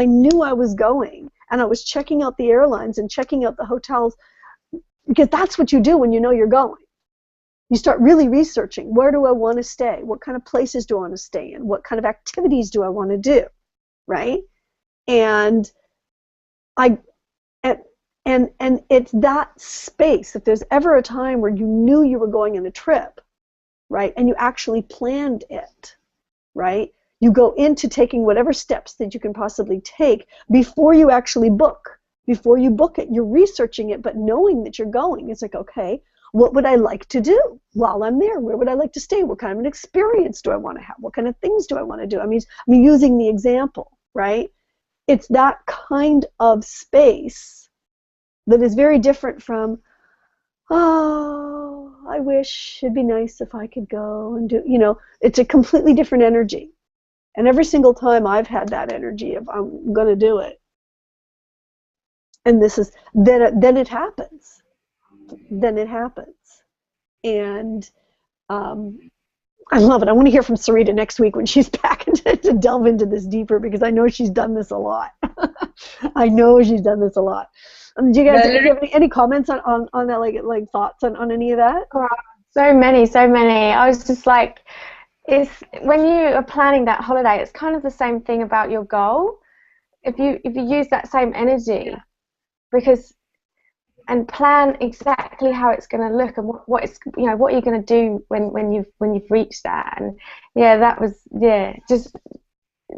Speaker 1: knew I was going, and I was checking out the airlines and checking out the hotels, because that's what you do when you know you're going. You start really researching, where do I want to stay? What kind of places do I want to stay in? What kind of activities do I want to do, right? And it's that space. If there's ever a time where you knew you were going on a trip, right, and you actually planned it, right, you go into taking whatever steps that you can possibly take before you actually book. Before you book it, you're researching it, but knowing that you're going. It's like, okay, what would I like to do while I'm there? Where would I like to stay? What kind of an experience do I want to have? What kind of things do I want to do? I'm using the example, right? It's that kind of space that is very different from, oh, I wish it'd be nice if I could go and do, it's a completely different energy. And every single time I've had that energy of I'm going to do it. And then it happens. Then it happens. And I love it. I want to hear from Sarita next week when she's back to delve into this deeper, because I know she's done this a lot. I know she's done this a lot. Do you guys
Speaker 4: The
Speaker 1: do you have any comments on that, like thoughts on any of that?
Speaker 2: Oh, so many, so many. I was just like, it's when you are planning that holiday, it's kind of the same thing about your goal. If you use that same energy, because and plan exactly how it's going to look and what it's what you're going to do when you've reached that. And yeah,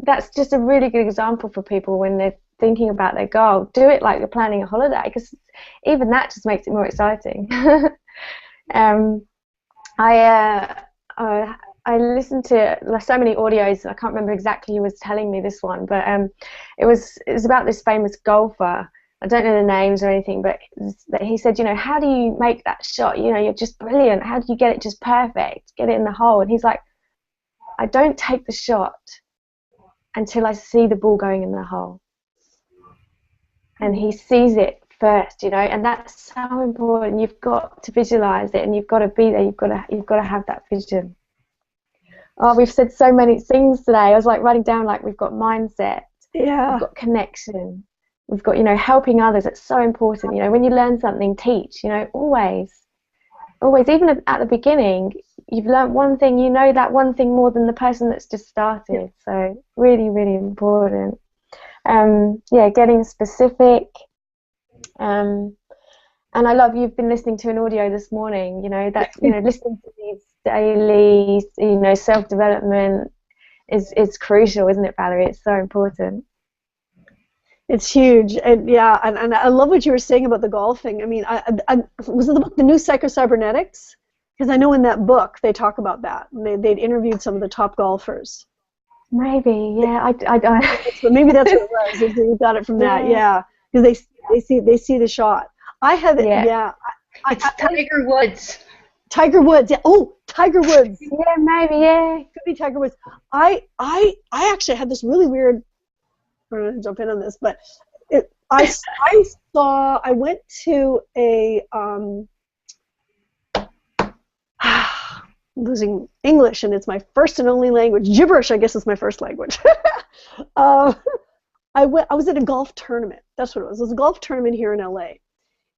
Speaker 2: that's just a really good example for people when they're thinking about their goal. Do it like you're planning a holiday, because even that just makes it more exciting. I listened to so many audios. I can't remember exactly who was telling me this one, but it was about this famous golfer. I don't know the names or anything, but he said, how do you make that shot? You're just brilliant. How do you get it just perfect? Get it in the hole. And he's like, I don't take the shot until I see the ball going in the hole. And he sees it first, and that's so important. You've got to visualize it, and you've got to be there. You've got to have that vision. Oh, we've said so many things today. I was like writing down, like, we've got mindset,
Speaker 1: Yeah.
Speaker 2: we've got connection, we've got helping others. It's so important. When you learn something, teach. Always, even at the beginning, you've learned one thing. That one thing more than the person that's just started. So really, really important. Getting specific. And I love, you've been listening to an audio this morning. Listening to these daily, self-development is crucial, isn't it, Valerie? It's so important.
Speaker 1: It's huge, and and I love what you were saying about the golfing. I mean, was it the book, The New Psycho-Cybernetics? Because I know in that book they talk about that. They'd interviewed some of the top golfers.
Speaker 2: Maybe, yeah.
Speaker 1: But maybe that's what it was. You got it from that, yeah. Because they see the shot. I have it, yeah.
Speaker 3: It's Tiger Woods.
Speaker 1: Tiger Woods, yeah. Oh, Tiger Woods.
Speaker 2: Yeah, maybe, yeah.
Speaker 1: Could be Tiger Woods. I actually had this really weird. I'm going to jump in on this, but I went to a losing English, and it's my first and only language. Gibberish, I guess, is my first language. I was at a golf tournament. That's what it was. It was a golf tournament here in LA,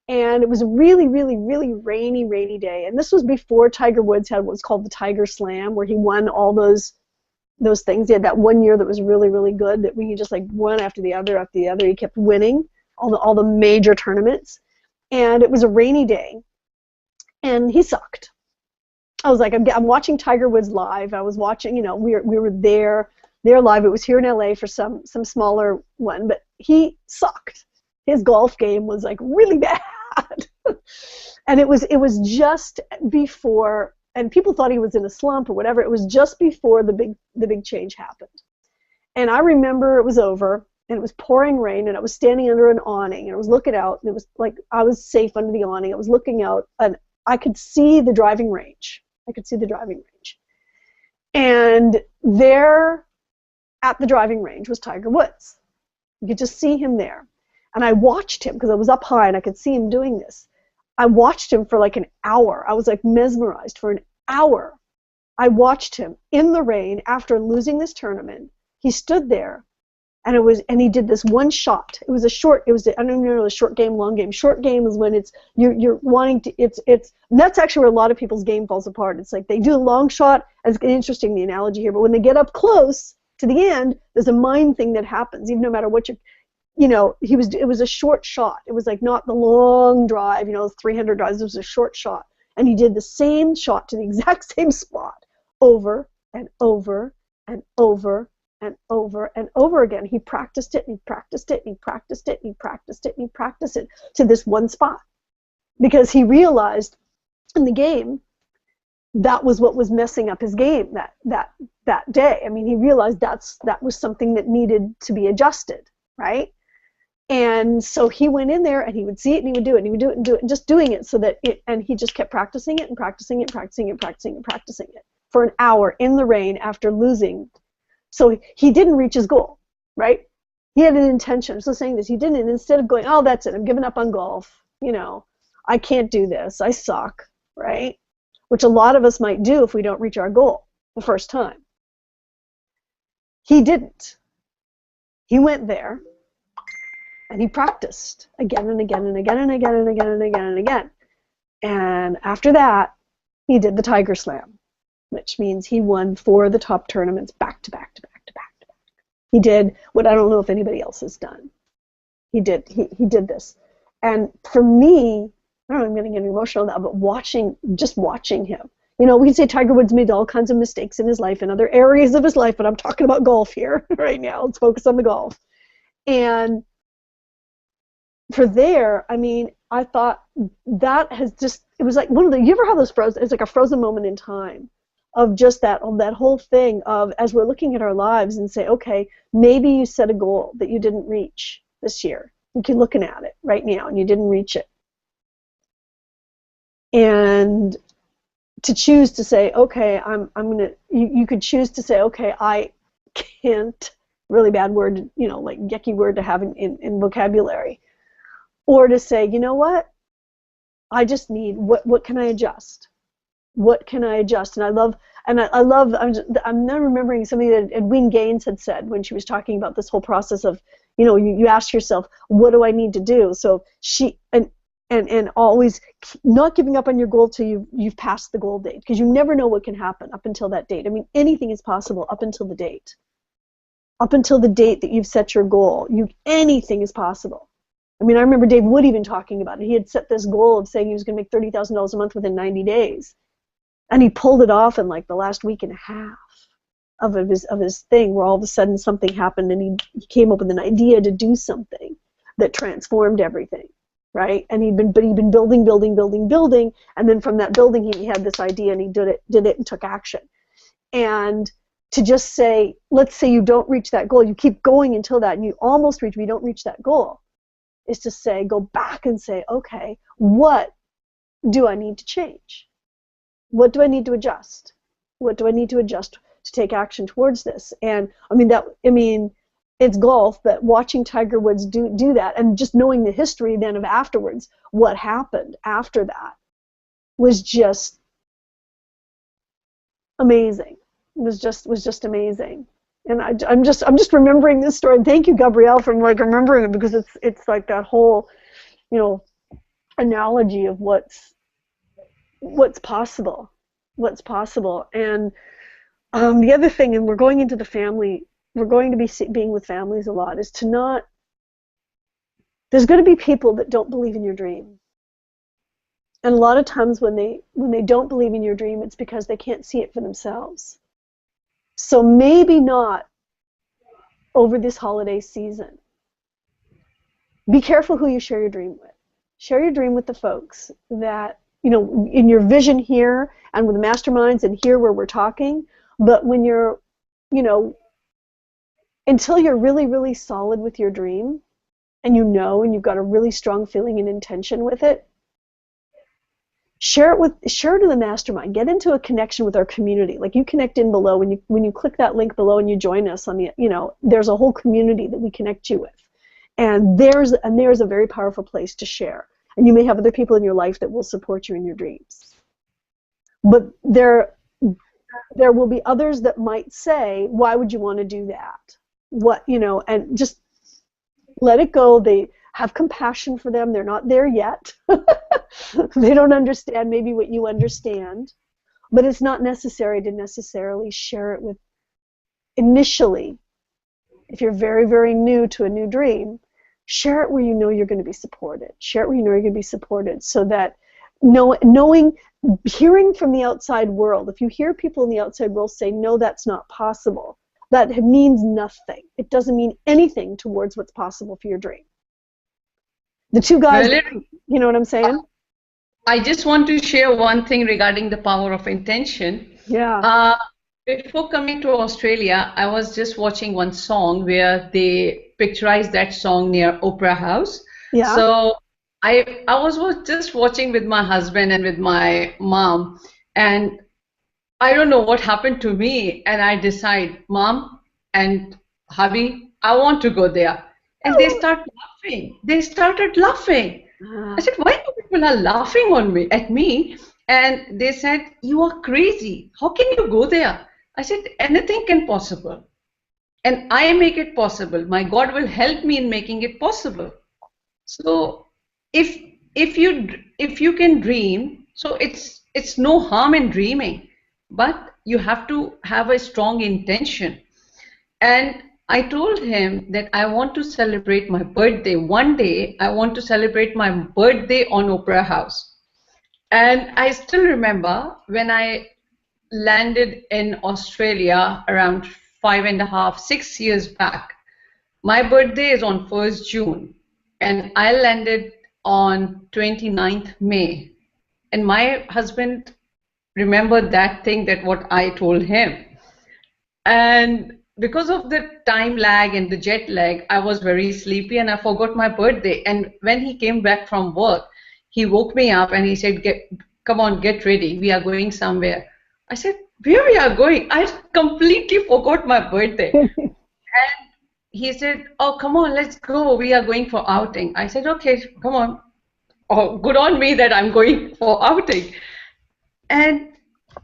Speaker 1: and it was a really, really, really rainy day. And this was before Tiger Woods had what was called the Tiger Slam, where he won all those things. He had that one year that was really, really good, that we just like one after the other. He kept winning all the major tournaments, and it was a rainy day, and he sucked. I was like, I'm watching Tiger Woods live. I was watching, we were there live. It was here in LA for some smaller one, but he sucked. His golf game was like really bad, and it was just before. And people thought he was in a slump or whatever. It was just before the big change happened. And I remember it was over, and it was pouring rain, and I was standing under an awning, and I was looking out, and it was like I was safe under the awning. I was looking out, and I could see the driving range. And there at the driving range was Tiger Woods. You could just see him there. And I watched him because I was up high, and I could see him doing this. I watched him for like an hour. I was like mesmerized for an hour. I watched him in the rain after losing this tournament. He stood there, and he did this one shot. It was I don't even know the short game, long game. Short game is when it's you're wanting to. It's and that's actually where a lot of people's game falls apart. It's like they do a long shot. It's interesting, the analogy here, but when they get up close to the end, there's a mind thing that happens. Even no matter what it was a short shot. It was like not the long drive, 300 drives. It was a short shot. And he did the same shot to the exact same spot over and over and over and over and over again. He practiced it, and he practiced it, and he practiced it, and he practiced it, and he practiced it to this one spot. Because he realized in the game that was what was messing up his game that day. I mean, he realized that was something that needed to be adjusted, right? And so he went in there, and he would see it, and he would do it, and he would do it, and do it, and just doing it and he just kept practicing it and practicing it, practicing it, practicing it, practicing it for an hour in the rain after losing. So he didn't reach his goal, right? He had an intention. So saying this, he didn't. And instead of going, oh, that's it, I'm giving up on golf, I can't do this, I suck, right? Which a lot of us might do if we don't reach our goal the first time. He didn't. He went there, And he practiced again and again and again and again and again and again and again. And after that, he did the Tiger Slam, which means he won 4 of the top tournaments back to back to back to back to back. He did what I don't know if anybody else has done. He did this. And for me, I don't know, I'm going to get emotional now, but just watching him. You know, we can say Tiger Woods made all kinds of mistakes in his life, in other areas of his life, but I'm talking about golf here right now. Let's focus on the golf. And for there, I mean, I thought that has just, it was like one of the, you ever have those frozen, it's like a frozen moment in time of just that whole thing of, as we're looking at our lives and say, okay, maybe you set a goal that you didn't reach this year. You keep looking at it right now and you didn't reach it. And to choose to say, okay, I'm going to, you could choose to say, okay, I can't, really bad word, you know, like yucky word to have in vocabulary. Or to say, you know what, I just need, what can I adjust? What can I adjust? And I love, I'm now remembering something that Edwene Gaines had said when she was talking about this whole process of, you know, you ask yourself, what do I need to do? So she, and always not giving up on your goal till you've passed the goal date, because you never know what can happen up until that date. I mean, anything is possible up until the date. Up until the date that you've set your goal, anything is possible. I mean, I remember Dave Wood even talking about it. He had set this goal of saying he was going to make $30,000 a month within 90 days. And he pulled it off in like the last week and a half of his thing, where all of a sudden something happened and he came up with an idea to do something that transformed everything, right? And he'd been building, and then from that building he had this idea and he did it and took action. And to just say, let's say you don't reach that goal, you keep going until that, and you almost reach, but you don't reach that goal, is to say, go back and say, okay, what do I need to change? What do I need to adjust? What do I need to adjust to take action towards this? And I mean, it's golf, but watching Tiger Woods do that, and just knowing the history then of afterwards, what happened after that was just amazing. It was just amazing. And I'm just remembering this story. And thank you, Gabrielle, for like remembering it, because it's like that whole, you know, analogy of what's possible. And the other thing, and we're going into the family, we're going to be being with families a lot, is to not, there's going to be people that don't believe in your dream. And a lot of times when they don't believe in your dream, it's because they can't see it for themselves. So maybe not over this holiday season. Be careful who you share your dream with. Share your dream with the folks that, you know, in your vision here and with the masterminds and here where we're talking, but when you're, you know, until you're really, really solid with your dream and you know, and you've got a really strong feeling and intention with it, share it to the mastermind. Get into a connection with our community. Like, you connect in below when you click that link below and you join us on the, you know, there's a whole community that we connect you with, and there's a very powerful place to share. And you may have other people in your life that will support you in your dreams, but there will be others that might say, why would you want to do that? What, you know, and just let it go. They have compassion for them. They're not there yet. They don't understand maybe what you understand, but it's not necessary to necessarily share it with initially. If you're very, very new to a new dream, share it where you know you're going to be supported. Share it where you know you're going to be supported, so that hearing from the outside world, if you hear people in the outside world say, no, that's not possible, that means nothing. It doesn't mean anything towards what's possible for your dream. The two guys, you know what I'm saying?
Speaker 4: I just want to share one thing regarding the power of intention.
Speaker 1: Yeah.
Speaker 4: Before coming to Australia, I was just watching one song where they picturized that song near Opera House.
Speaker 1: Yeah.
Speaker 4: So I was just watching with my husband and with my mom, and I don't know what happened to me, and I decide, Mom and hubby, I want to go there. And they started laughing. I said, why do people are laughing at me? And they said, you are crazy. How can you go there? I said, anything can possible. And I make it possible. My God will help me in making it possible. So if if you can dream, so it's no harm in dreaming, but you have to have a strong intention. And I told him that I want to celebrate my birthday. One day I want to celebrate my birthday on Opera House. And I still remember when I landed in Australia around 5.5, 6 years back. My birthday is on 1st June, and I landed on 29th May. And my husband remembered that thing, that what I told him. And because of the time lag and the jet lag, I was very sleepy and I forgot my birthday. And when he came back from work, he woke me up and he said, come on, get ready. We are going somewhere. I said, where we are going? I completely forgot my birthday. And he said, oh, come on, let's go. We are going for outing. I said, okay, come on. Oh, good on me that I'm going for outing. And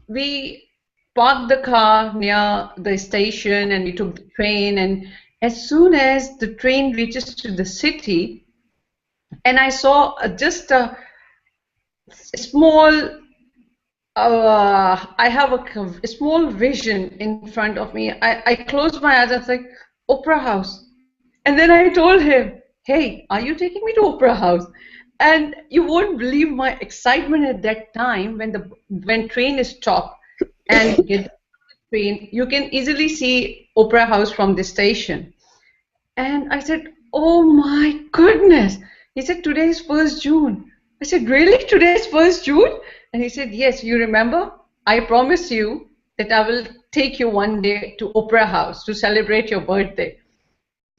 Speaker 4: we parked the car near the station and we took the train. And as soon as the train reaches to the city, and I saw just a small, I have a small vision in front of me. I closed my eyes and said, Opera House. And then I told him, hey, are you taking me to Opera House? And you won't believe my excitement at that time when train is stopped and you get the train, you can easily see Opera House from the station. And I said, oh my goodness. He said, today is 1st June. I said, really? Today is 1st June? And he said, yes, you remember? I promise you that I will take you one day to Opera House to celebrate your birthday.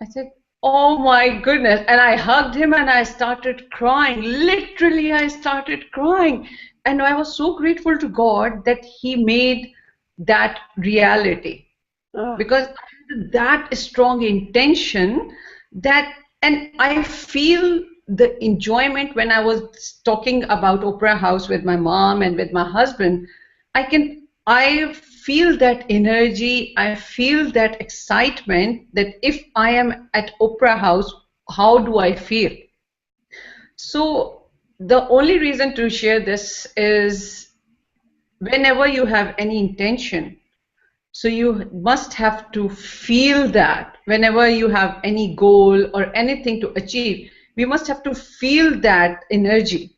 Speaker 4: I said, oh my goodness. And I hugged him and I started crying. Literally, I started crying. And I was so grateful to God that He made that reality. Because I had that strong intention that, and I feel the enjoyment when I was talking about Opera House with my mom and with my husband. I feel that energy, I feel that excitement that if I am at Opera House, how do I feel? So the only reason to share this is whenever you have any intention, so you must have to feel that. Whenever you have any goal or anything to achieve, we must have to feel that energy.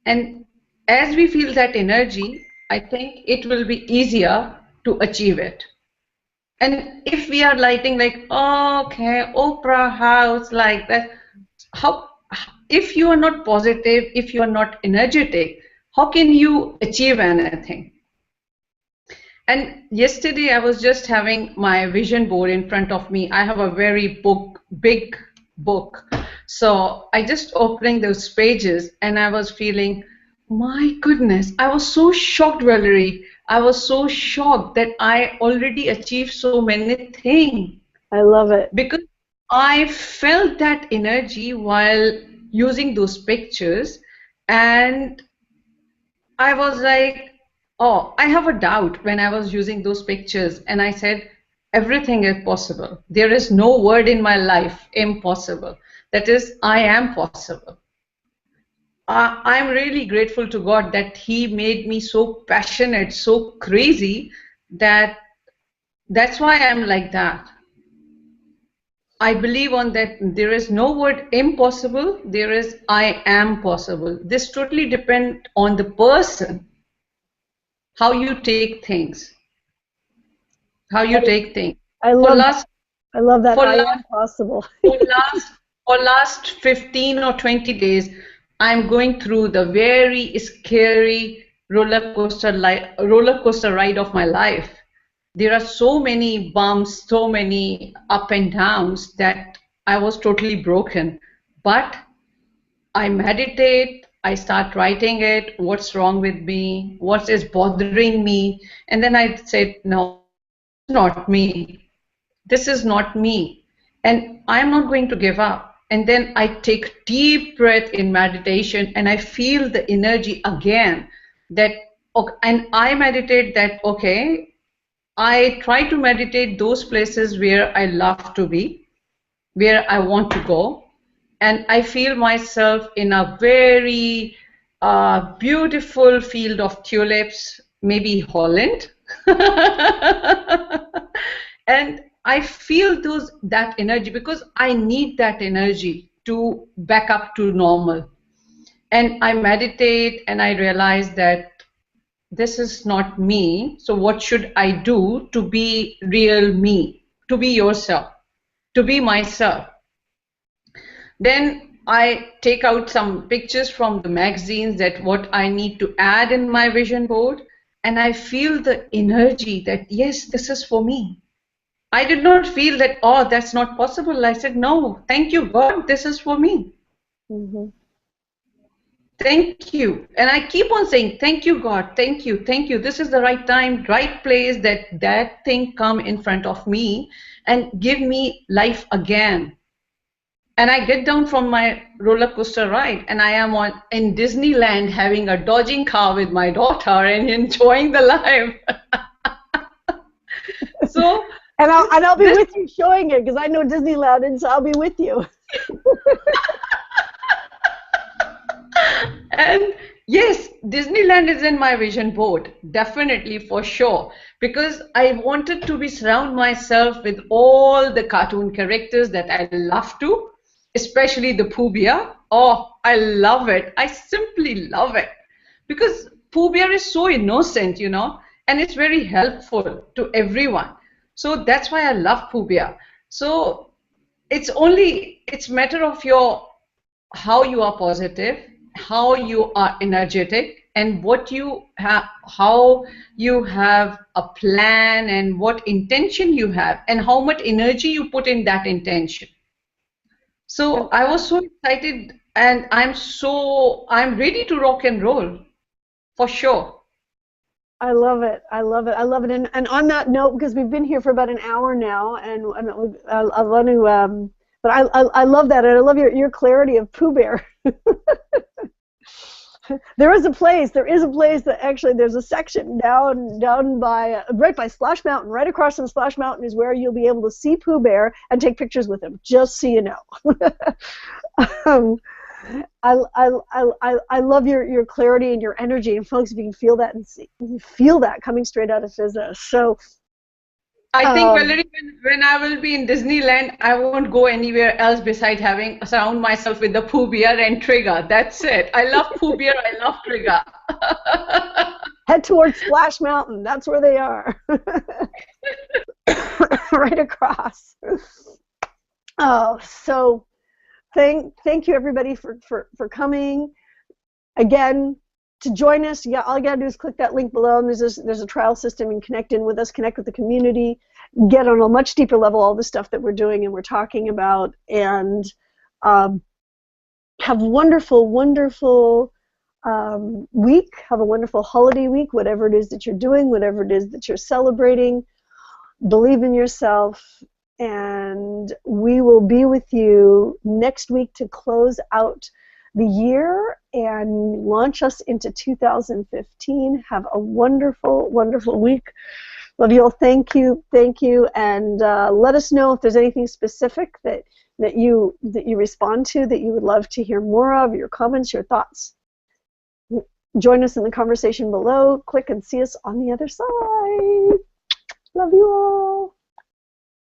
Speaker 4: And as we feel that energy, I think it will be easier to achieve it. And if we are lighting like, oh, okay, Opera House, like that, if you are not positive, if you are not energetic, how can you achieve anything? And yesterday I was just having my vision board in front of me. I have a very big book. So I just opening those pages and I was feeling, my goodness, I was so shocked, Valerie. I was so shocked that I already achieved so many things.
Speaker 1: I love it.
Speaker 4: Because I felt that energy while using those pictures, and I was like, oh, I have a doubt when I was using those pictures, and I said, everything is possible. There is no word in my life impossible. That is, I am possible. I'm really grateful to God that He made me so passionate, so crazy, that's why I'm like that. I believe on that there is no word impossible, there is I am possible. This totally depends on the person, how you take things. How you take things.
Speaker 1: I love that I am possible.
Speaker 4: for last 15 or 20 days, I'm going through the very scary roller coaster ride of my life. There are so many bumps, so many up and downs that I was totally broken. But I meditate, I start writing it, what's wrong with me, what is bothering me, and then I said, no, not me. This is not me. And I'm not going to give up. And then I take deep breath in meditation and I feel the energy again that, okay, and I meditate that, okay, I try to meditate those places where I love to be, where I want to go. and I feel myself in a very beautiful field of tulips, maybe Holland. And I feel that energy because I need that energy to back up to normal. And I meditate and I realize that this is not me. So what should I do to be real me, to be yourself, to be myself? Then I take out some pictures from the magazines that what I need to add in my vision board, and I feel the energy that yes, this is for me. I did not feel that, oh, that's not possible. I said, no, thank you, God, this is for me.
Speaker 1: Mm-hmm.
Speaker 4: Thank you. And I keep on saying, thank you, God, thank you, thank you. This is the right time, right place that thing come in front of me and give me life again. And I get down from my roller coaster ride and I am in Disneyland having a dodging car with my daughter and enjoying the life. So,
Speaker 1: and I'll be with you showing it because I know Disneyland, and so I'll be with you.
Speaker 4: And yes, Disneyland is in my vision board, definitely, for sure, because I wanted to surround myself with all the cartoon characters that I love to, especially the Pooh Bear. Oh, I love it. I simply love it because Pooh Bear is so innocent, you know, and it's very helpful to everyone. So that's why I love Pooh Bear. So it's matter of how you are positive, how you are energetic, and what you have, how you have a plan, and what intention you have, and how much energy you put in that intention. So I was so excited, and I'm ready to rock and roll, for sure.
Speaker 1: I love it. I love it. I love it. And on that note, because we've been here for about an hour now, and I want to, but I love that, and I love your clarity of Pooh Bear. There is a place that actually there's a section down by right by Splash Mountain, right across from Splash Mountain is where you'll be able to see Pooh Bear and take pictures with him. Just so you know. I love your clarity and your energy, and folks, if you can feel that and feel that coming straight out of physics. So
Speaker 4: I think, Valerie, when I will be in Disneyland, I won't go anywhere else besides surround myself with the Pooh Bear and Trigger. That's it. I love Pooh Bear. I love Trigger.
Speaker 1: Head towards Splash Mountain. That's where they are. Right across. Oh, so thank you everybody for coming. Again, to join us, all you gotta do is click that link below, and there's a trial system, and connect in with us, connect with the community, get on a much deeper level all the stuff that we're doing and we're talking about, and have a wonderful week. Have a wonderful holiday week, whatever it is that you're doing, whatever it is that you're celebrating. Believe in yourself, and we will be with you next week to close out the year and launch us into 2015. Have a wonderful week. Love you all. Thank you, and let us know if there's anything specific that you respond to, that you would love to hear more of, your comments, your thoughts. Join us in the conversation below. Click and see us on the other side. Love you all.